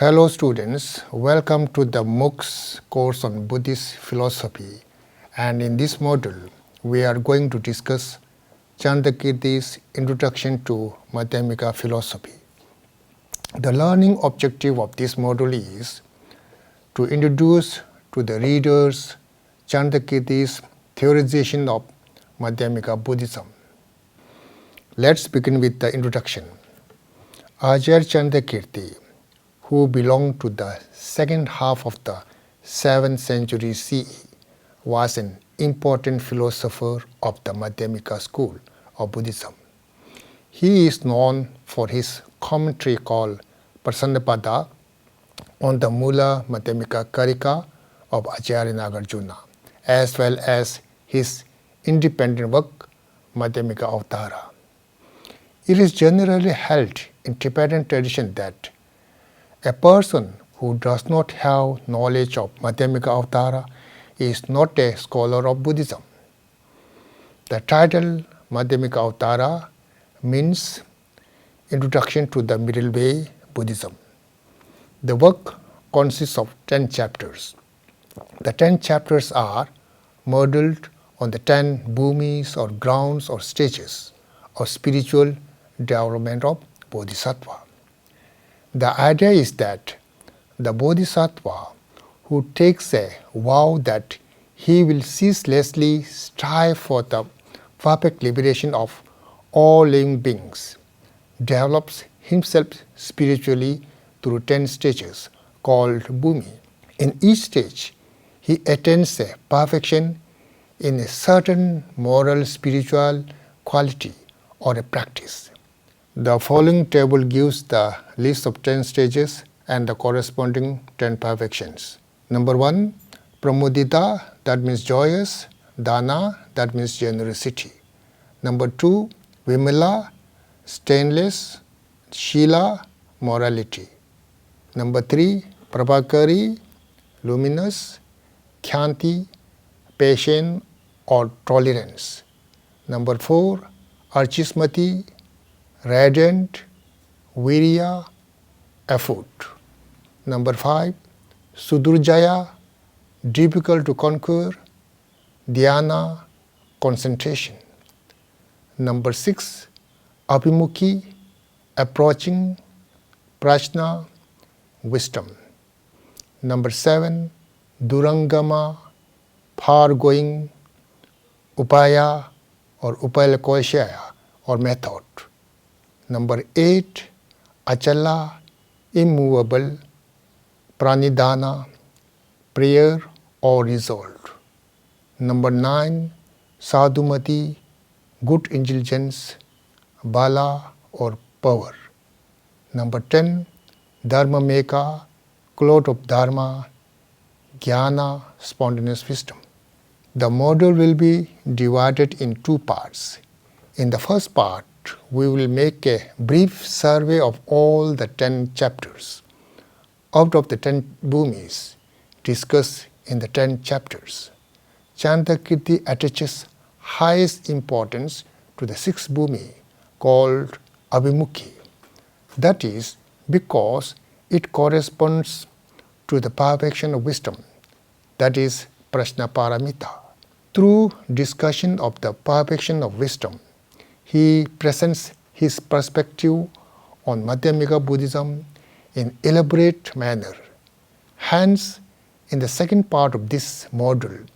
Hello students, welcome to the MOOC's course on Buddhist philosophy, and in this module we are going to discuss Candrakīrti's introduction to Mādhyamika philosophy. The learning objective of this module is to introduce to the readers Candrakīrti's theorization of Mādhyamika Buddhism. Let's begin with the introduction. Acharya Candrakīrti, who belonged to the second half of the 7th century CE, was an important philosopher of the Mādhyamika school of Buddhism. He is known for his commentary called Prasannapada on the Mula Mādhyamika Karika of Acharya Nagarjuna, as well as his independent work Mādhyamika Avtara. It is generally held in Tibetan tradition that a person who does not have knowledge of Mādhyamika Avtara is not a scholar of Buddhism. The title Mādhyamika Avtara means Introduction to the Middle Way Buddhism. The work consists of 10 chapters. The 10 chapters are modeled on the 10 bhumis or grounds or stages of spiritual development of Bodhisattva. The idea is that the Bodhisattva who takes a vow that he will ceaselessly strive for the perfect liberation of all living beings develops himself spiritually through 10 stages called bhumi. In each stage, he attains a perfection in a certain moral spiritual quality or a practice. The following table gives the list of 10 stages and the corresponding 10 perfections. Number 1, pramudita, that means joyous. Dana, that means generosity. Number 2, vimala, stainless. Shila, morality. Number 3, prabhakari, luminous. Kyanti, patient or tolerance. Number 4, archismati, radiant. Virya, effort. Number 5, sudurjaya, difficult to conquer. Dhyana, concentration. Number 6, abhimukhi, approaching. Prajna, wisdom. Number 7, durangama, far going. Upaya or upalakoshaya or method. Number 8, achala, immovable. Pranidhana, prayer or resolve. Number 9, sadhumati, good indulgence. Bala or power. Number 10, dharmameka, cloth of dharma. Jnana, spontaneous wisdom. The module will be divided in 2 parts. In the first part, we will make a brief survey of all the 10 chapters. Out of the 10 bhumis discussed in the 10 chapters, Candrakīrti attaches highest importance to the 6th bhumi called abhimukhi. That is because it corresponds to the perfection of wisdom, that is prajna paramita. Through discussion of the perfection of wisdom, he presents his perspective on Mādhyamika Buddhism in elaborate manner. Hence, in the second part of this module,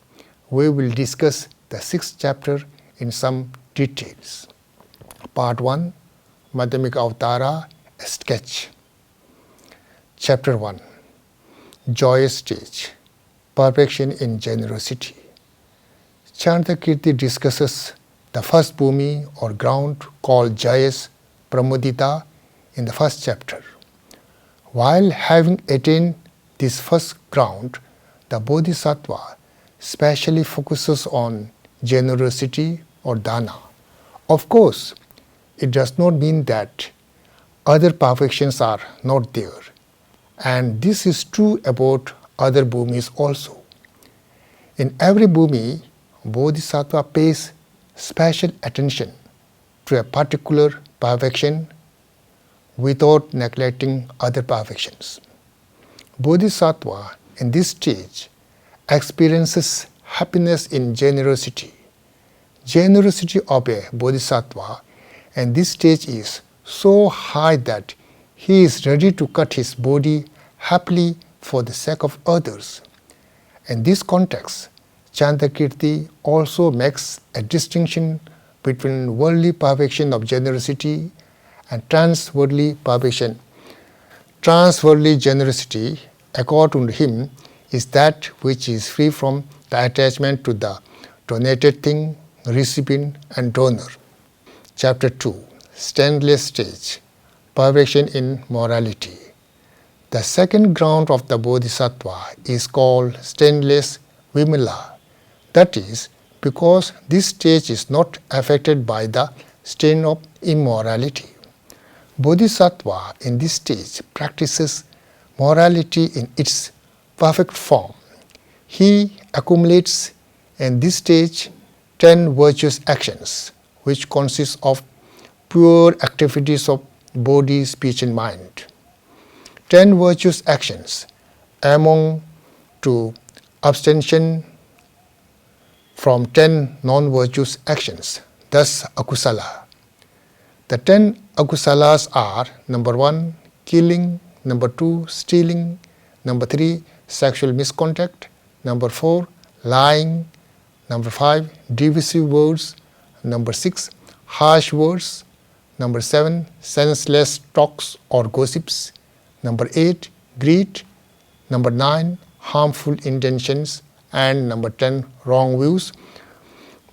we will discuss the 6th chapter in some details. Part 1, Mādhyamika Avtara, a sketch. Chapter 1, joyous stage, perfection in generosity. Candrakīrti discusses the first bhumi or ground called joyous pramudita in the first chapter. While having attained this first ground, the Bodhisattva specially focuses on generosity or dana. Of course, it does not mean that other perfections are not there, and this is true about other bhumis also. In every bhumi, Bodhisattva pays special attention to a particular perfection without neglecting other perfections. Bodhisattva in this stage experiences happiness in generosity. Generosity of a bodhisattva in this stage is so high that he is ready to cut his body happily for the sake of others. In this context, Candrakīrti also makes a distinction between worldly perfection of generosity and transworldly perfection. Transworldly generosity, according to him, is that which is free from the attachment to the donated thing, recipient and donor. Chapter 2. Stainless Stage. Perfection in Morality. The second ground of the Bodhisattva is called stainless vimala. That is, because this stage is not affected by the stain of immorality. Bodhisattva in this stage practices morality in its perfect form. He accumulates in this stage 10 virtuous actions, which consist of pure activities of body, speech and mind. 10 virtuous actions among to abstention from 10 non-virtuous actions, thus akusala. The 10 akusalas are: number 1, killing; number 2, stealing; number 3, sexual misconduct; number 4, lying; number 5, derisive words; number 6, harsh words; number 7, senseless talks or gossips; number 8, greed; number 9, harmful intentions; and number 10, wrong views.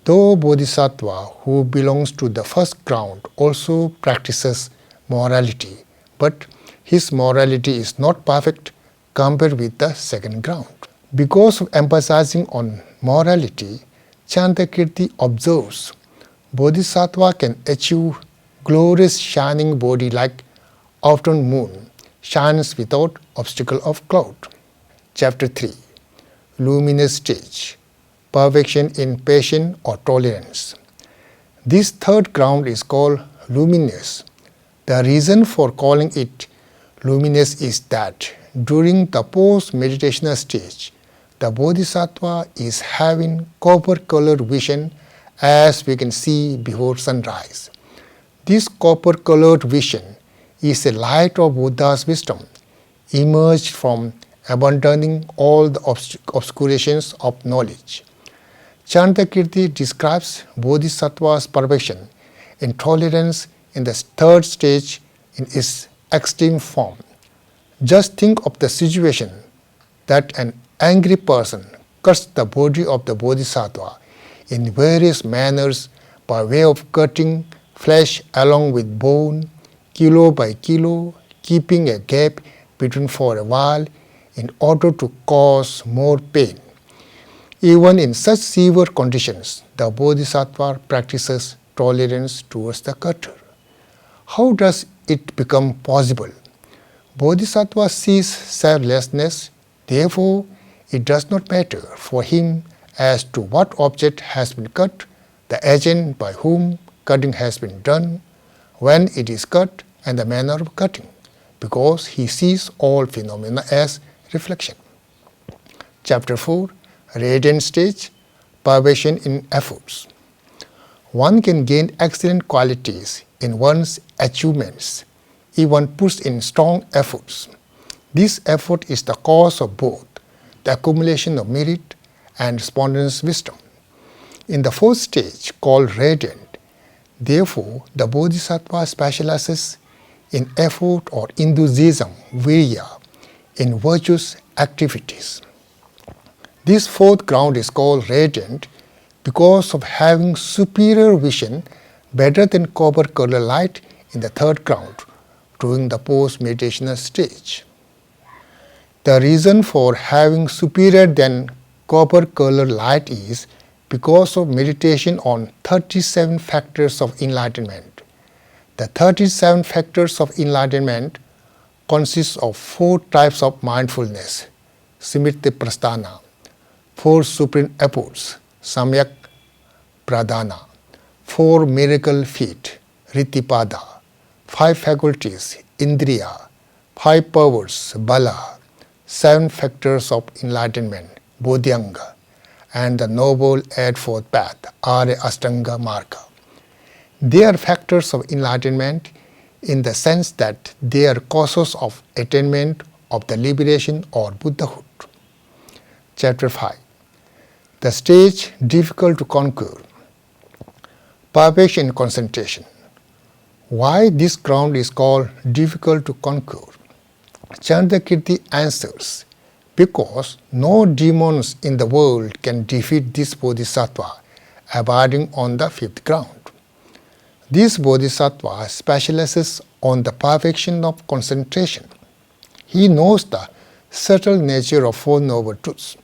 Though Bodhisattva, who belongs to the first ground, also practices morality, but his morality is not perfect compared with the second ground. Because of emphasizing on morality, Candrakīrti observes Bodhisattva can achieve glorious shining body like afternoon moon, shines without obstacle of cloud. Chapter 3. Luminous Stage. Perfection in patience or tolerance. This third ground is called luminous. The reason for calling it luminous is that during the post-meditational stage, the Bodhisattva is having copper-colored vision as we can see before sunrise. This copper-colored vision is a light of Buddha's wisdom, emerged from abandoning all the obscurations of knowledge. Candrakīrti describes Bodhisattva's perfection in tolerance in the third stage in its extreme form. Just think of the situation that an angry person cuts the body of the Bodhisattva in various manners by way of cutting flesh along with bone, kilo by kilo, keeping a gap between for a while in order to cause more pain. Even in such severe conditions, the Bodhisattva practices tolerance towards the cutter. How does it become possible? Bodhisattva sees selflessness, therefore it does not matter for him as to what object has been cut, the agent by whom cutting has been done, when it is cut, and the manner of cutting, because he sees all phenomena as reflection. Chapter 4. Radiant Stage. Perfection in efforts. One can gain excellent qualities in one's achievements if one puts in strong efforts. This effort is the cause of both the accumulation of merit and spontaneous wisdom. In the fourth stage, called radiant, therefore, the Bodhisattva specializes in effort or enthusiasm, virya, in virtuous activities. This fourth ground is called radiant because of having superior vision better than copper-colored light in the third ground during the post-meditational stage. The reason for having superior than copper-colored light is because of meditation on 37 factors of enlightenment. The 37 factors of enlightenment consist of 4 types of mindfulness, Smriti Prasthana, 4 supreme efforts, Samyak Pradhana, 4 miracle feet, Ritipada, 5 faculties, Indriya, 5 powers, Bala, 7 factors of enlightenment, Bodhyanga, and the Noble Eightfold Path, Arya Ashtanga Marga. They are factors of enlightenment in the sense that they are causes of attainment of the liberation or Buddhahood. Chapter 5. The stage difficult to conquer. Perfection in concentration. Why this ground is called difficult to conquer? Candrakīrti answers, because no demons in the world can defeat this bodhisattva abiding on the 5th ground. This bodhisattva specializes on the perfection of concentration. He knows the subtle nature of 4 noble truths.